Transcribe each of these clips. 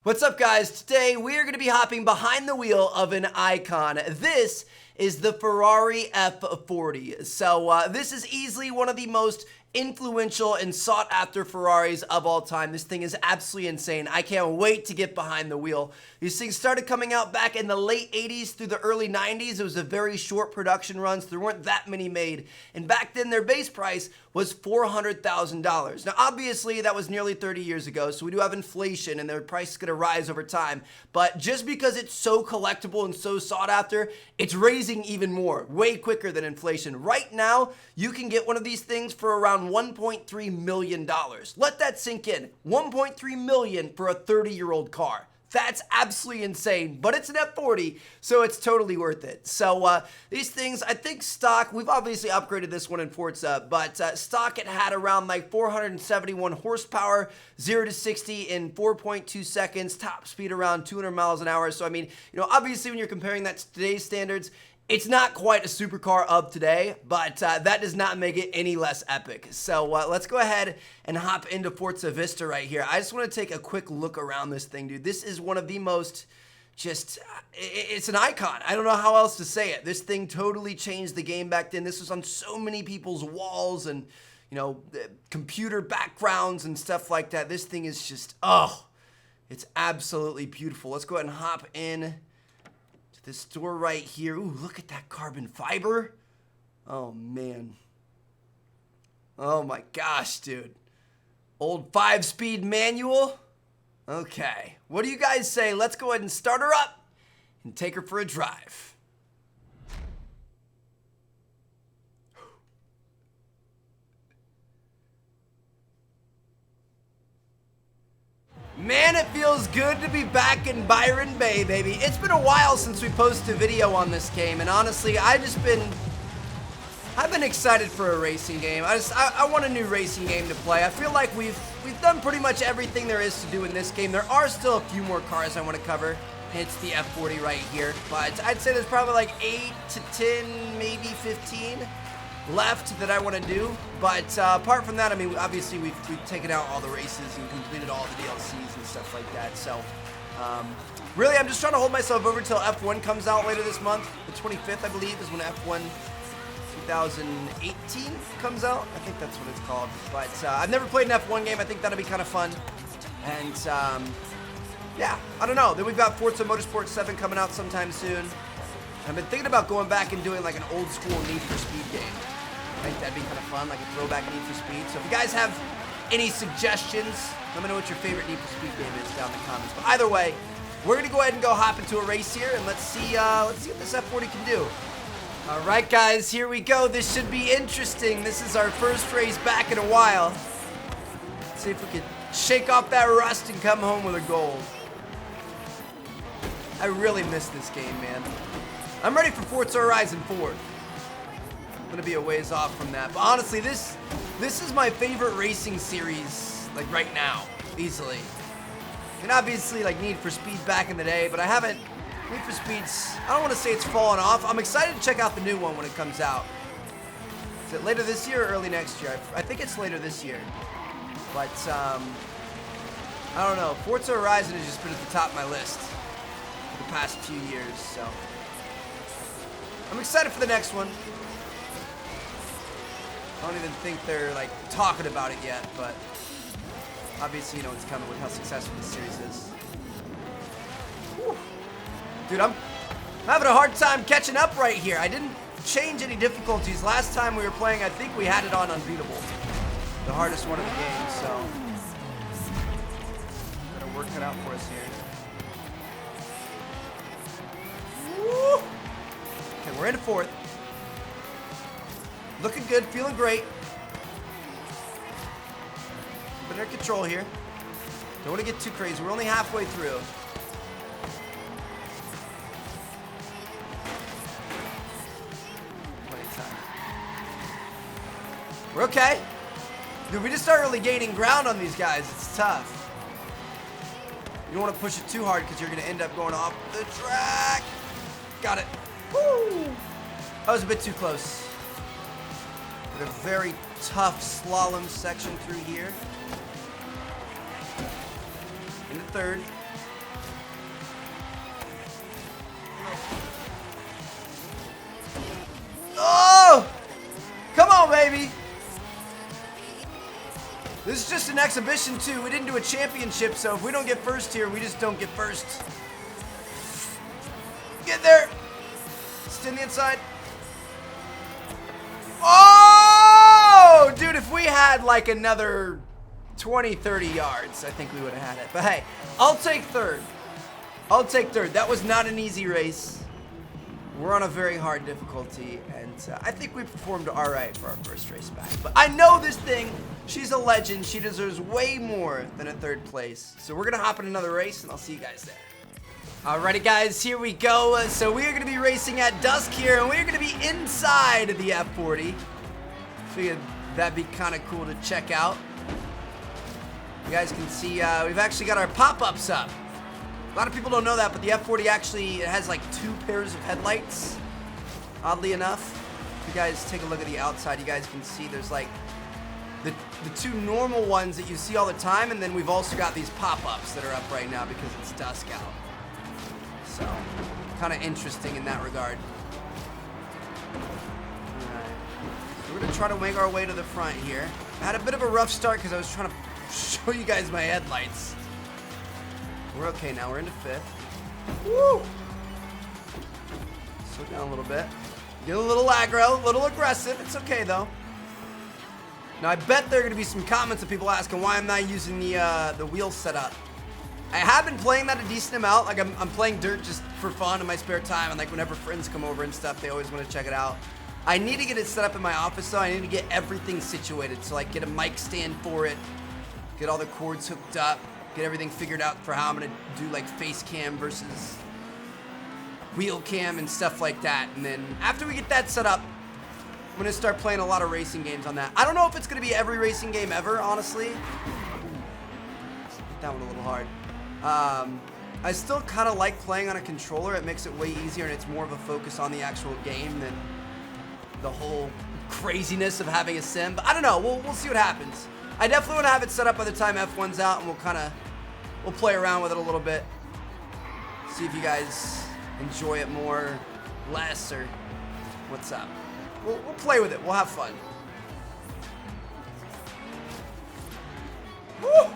What's up, guys? Today we are going to be hopping behind the wheel of an icon. This is the Ferrari F40. So this is easily one of the most influential and sought after Ferraris of all time. This thing is absolutely insane. I can't wait to get behind the wheel. These things started coming out back in the late 80s through the early 90s. It was a very short production run, so there weren't that many made. And back then their base price was $400,000. Now obviously that was nearly 30 years ago, so we do have inflation and their price is going to rise over time. But just because it's so collectible and so sought after, it's raising even more, way quicker than inflation. Right now, you can get one of these things for around $1.3 million. Let that sink in. $1.3 million for a 30-year-old car. That's absolutely insane, but it's an F40, so it's totally worth it. So these things, I think stock, we've obviously upgraded this one in Forza, but stock it had around like 471 horsepower, 0 to 60 in 4.2 seconds, top speed around 200 miles an hour. So I mean, you know, obviously when you're comparing that to today's standards, it's not quite a supercar of today, but that does not make it any less epic. So let's go ahead and hop into Forza Vista right here. I just want to take a quick look around this thing, dude. This is one of the most it's an icon. I don't know how else to say it. This thing totally changed the game back then. This was on so many people's walls and, you know, computer backgrounds and stuff like that. This thing is just, oh, it's absolutely beautiful. Let's go ahead and hop in this store right here. Ooh, look at that carbon fiber. Oh, man. Oh, my gosh, dude. Old 5-speed manual. Okay. What do you guys say? Let's go ahead and start her up and take her for a drive. Man, it feels good to be back in Byron Bay, baby. It's been a while since we posted a video on this game, and honestly, I've been excited for a racing game. I want a new racing game to play. I feel like we've done pretty much everything there is to do in this game. There are still a few more cars I want to cover. It's the F40 right here, but I'd say there's probably like 8 to 10, maybe 15 left that I want to do. But apart from that, I mean, obviously we've taken out all the races and completed all the DLCs and stuff like that. So really, I'm just trying to hold myself over till F1 comes out later this month. The 25th, I believe, is when F1 2018 comes out. I think that's what it's called. But I've never played an F1 game. I think that'll be kind of fun. And yeah, I don't know. Then we've got Forza Motorsport 7 coming out sometime soon. I've been thinking about going back and doing like an old school Need for Speed game. I think that'd be kind of fun, like a throwback Need for Speed. So if you guys have any suggestions, let me know what your favorite Need for Speed game is down in the comments. But either way, we're gonna go ahead and go hop into a race here, and let's see what this F40 can do. All right, guys, here we go. This should be interesting. This is our first race back in a while. Let's see if we can shake off that rust and come home with a gold. I really miss this game, man. I'm ready for Forza Horizon 4. I'm gonna be a ways off from that, but honestly, this is my favorite racing series, like right now, easily. And obviously, like Need for Speed back in the day, but I haven't. Need for Speed's, I don't want to say it's fallen off. I'm excited to check out the new one when it comes out. Is it later this year or early next year? I think it's later this year. But I don't know. Forza Horizon has just been at the top of my list for the past few years, so I'm excited for the next one. I don't even think they're like talking about it yet, but obviously you know it's coming with how successful this series is. Whew. Dude, I'm having a hard time catching up right here. I didn't change any difficulties. Last time we were playing, I think we had it on unbeatable. The hardest one of the game, so got to work it out for us here. Woo. Okay, we're into fourth. Looking good, feeling great. But under control here. Don't want to get too crazy. We're only halfway through. Plenty of time. We're okay. Dude, we just start really gaining ground on these guys. It's tough. You don't want to push it too hard because you're going to end up going off the track. Got it. Woo! That was a bit too close. But a very tough slalom section through here. Into third. an exhibition too. We didn't do a championship, so if we don't get first here, we just don't get first. Get there. Stay on the inside. Oh, dude, if we had like another 20, 30 yards, I think we would have had it. But hey, I'll take third. I'll take third. That was not an easy race. We're on a very hard difficulty, and I think we performed all right for our first race back. But I know this thing, she's a legend. She deserves way more than a third place. So we're going to hop in another race, and I'll see you guys there. Alrighty, guys, here we go. So we are going to be racing at dusk here, and we're going to be inside the F40. Figured that'd be kind of cool to check out. You guys can see we've actually got our pop-ups up. A lot of people don't know that, but the F40 actually it has like 2 pairs of headlights, oddly enough. If you guys take a look at the outside, you guys can see there's like the 2 normal ones that you see all the time, and then we've also got these pop-ups that are up right now because it's dusk out. So, kind of interesting in that regard. Alright, so we're going to try to make our way to the front here. I had a bit of a rough start because I was trying to show you guys my headlights. We're okay now. We're into 5th. Woo! Slow down a little bit. Get a little aggro, a little aggressive. It's okay, though. Now, I bet there are going to be some comments of people asking why I'm not using the wheel setup. I have been playing that a decent amount. Like, I'm playing dirt just for fun in my spare time. And, like, whenever friends come over and stuff, they always want to check it out. I need to get it set up in my office, though. I need to get everything situated. So, like, get a mic stand for it. Get all the cords hooked up. Get everything figured out for how I'm going to do like face cam versus wheel cam and stuff like that. And then after we get that set up, I'm going to start playing a lot of racing games on that. I don't know if it's going to be every racing game ever, honestly. Hit that one a little hard. I still kind of like playing on a controller. It makes it way easier and it's more of a focus on the actual game than the whole craziness of having a sim. But I don't know. We'll see what happens. I definitely want to have it set up by the time F1's out, and we'll play around with it a little bit. See if you guys enjoy it more, less, or what's up. We'll play with it. We'll have fun. Woo!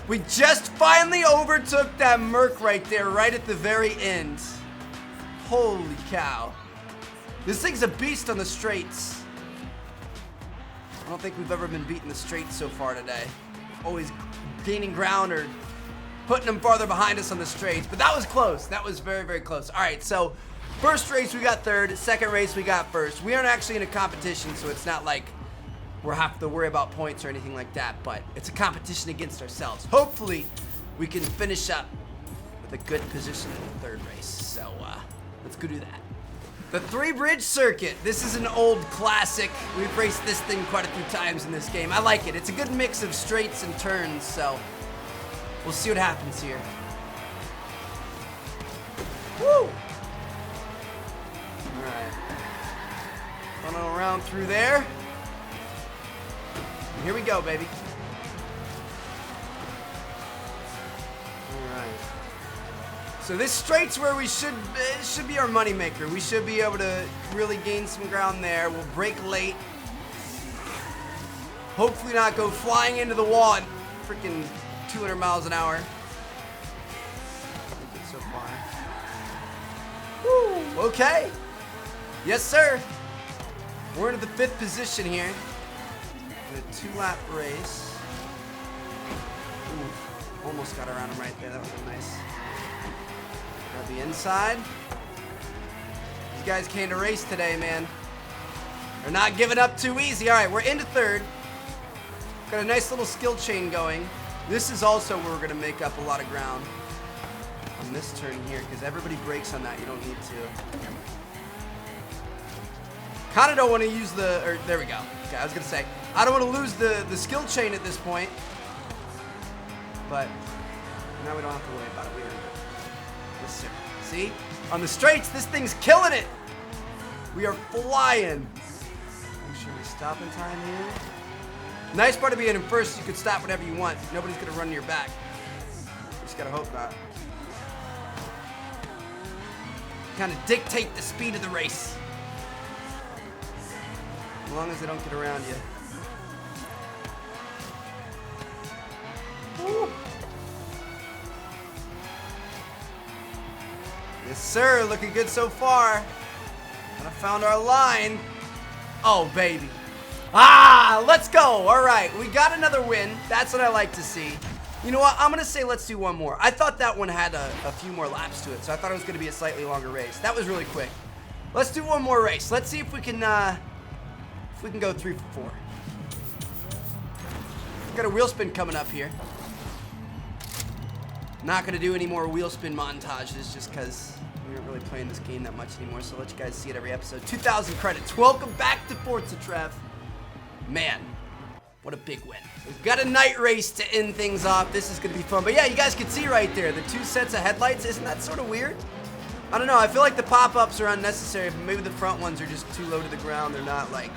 We just finally overtook that Merc right there, right at the very end. Holy cow. This thing's a beast on the straights. I don't think we've ever been beating the straights so far today. Always gaining ground or putting them farther behind us on the straights. But that was close. That was very, very close. All right, so first race we got third. Second race we got first. We aren't actually in a competition, so it's not like we're have to worry about points or anything like that. But it's a competition against ourselves. Hopefully, we can finish up with a good position in the third race. So let's go do that. The 3-bridge circuit. This is an old classic. We've raced this thing quite a few times in this game. I like it. It's a good mix of straights and turns, so we'll see what happens here. Woo! Alright. Funnel around through there. And here we go, baby. Alright. So this straight's where we should be our money maker. We should be able to really gain some ground there. We'll brake late. Hopefully not go flying into the wall at freaking 200 miles an hour. Good so far. Woo, okay. Yes, sir. We're into the 5th position here. In a 2-lap race. Ooh, almost got around him right there. That was nice. Grab the inside. These guys came to race today, man. They're not giving up too easy. All right, we're into 3rd. Got a nice little skill chain going. This is also where we're going to make up a lot of ground on this turn here, because everybody brakes on that. You don't need to. Kind of don't want to use the, there we go. Okay, I was going to say, I don't want to lose the skill chain at this point. But now we don't have to worry about it. We're good. Yes, sir. See? On the straights, this thing's killing it. We are flying. Make sure we stop in time here. Nice part of being in first, you can stop whenever you want. Nobody's going to run to your back. Just got to hope not. Kind of dictate the speed of the race. As long as they don't get around you. Woo. Yes, sir. Looking good so far. And I found our line. Oh, baby. Ah, let's go. All right, we got another win. That's what I like to see. You know what? I'm going to say let's do one more. I thought that one had a few more laps to it, so I thought it was going to be a slightly longer race. That was really quick. Let's do one more race. Let's see if we can go 3 for 4. We've got a wheel spin coming up here. Not going to do any more wheel spin montages just because we aren't really playing this game that much anymore, so I'll let you guys see it every episode. 2,000 credits. Welcome back to Forza, Trev. Man, what a big win. We've got a night race to end things off. This is going to be fun. But yeah, you guys can see right there, the 2 sets of headlights. Isn't that sort of weird? I don't know. I feel like the pop-ups are unnecessary, but maybe the front ones are just too low to the ground. They're not, like,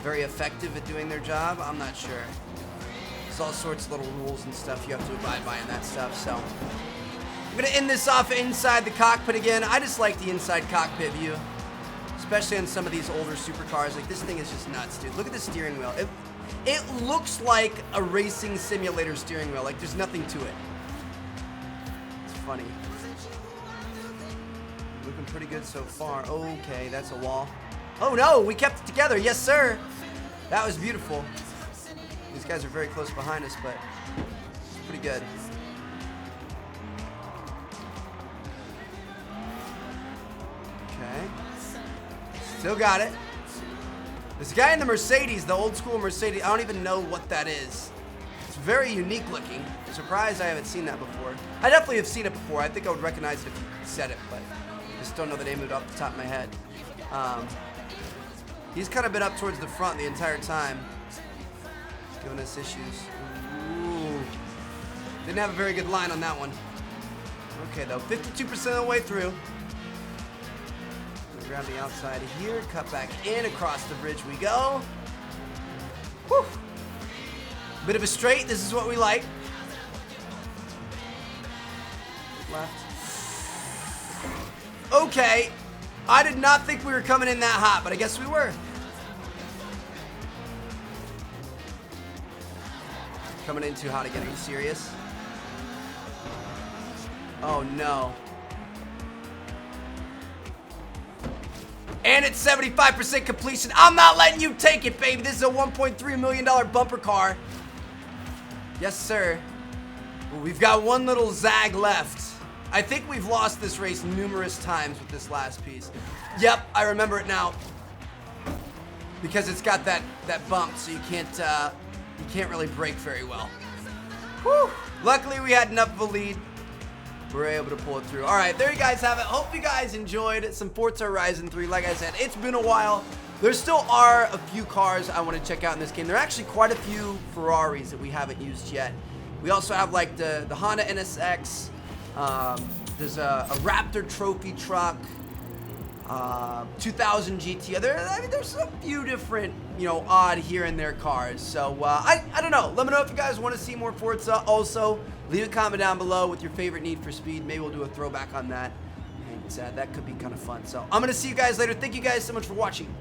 very effective at doing their job. I'm not sure. There's all sorts of little rules and stuff you have to abide by in that stuff, so. I'm going to end this off inside the cockpit again. I just like the inside cockpit view, especially on some of these older supercars. Like, this thing is just nuts, dude. Look at the steering wheel. It looks like a racing simulator steering wheel. Like, there's nothing to it. It's funny. Looking pretty good so far. Okay, that's a wall. Oh, no, we kept it together. Yes, sir. That was beautiful. These guys are very close behind us, but it's pretty good. Okay. Still got it. This guy in the Mercedes, the old school Mercedes, I don't even know what that is. It's very unique looking. I'm surprised I haven't seen that before. I definitely have seen it before. I think I would recognize it if you said it, but I just don't know the name of it off the top of my head. He's kind of been up towards the front the entire time. Giving us issues. Ooh. Didn't have a very good line on that one. Okay, though. 52% of the way through. Grab the outside here, cut back in, across the bridge we go. Whew. Bit of a straight, this is what we like. Left. Okay, I did not think we were coming in that hot, but I guess we were. Coming in too hot again, are you serious? Oh no. And it's 75% completion. I'm not letting you take it, baby. This is a $1.3 million bumper car. Yes, sir. Well, we've got one little zag left. I think we've lost this race numerous times with this last piece. Yep, I remember it now. Because it's got that bump, so you can't really brake very well. Whew. Luckily, we had enough of a lead. We're able to pull it through. All right, there you guys have it. Hope you guys enjoyed some Forza Horizon 3. Like I said, it's been a while. There still are a few cars I want to check out in this game. There are actually quite a few Ferraris that we haven't used yet. We also have like the Honda NSX. There's a Raptor trophy truck. 2000 GT. There's a few different, odd here and there cars. So I don't know. Let me know if you guys want to see more Forza. Also, leave a comment down below with your favorite Need for Speed. Maybe we'll do a throwback on that. And that could be kind of fun. So I'm going to see you guys later. Thank you guys so much for watching.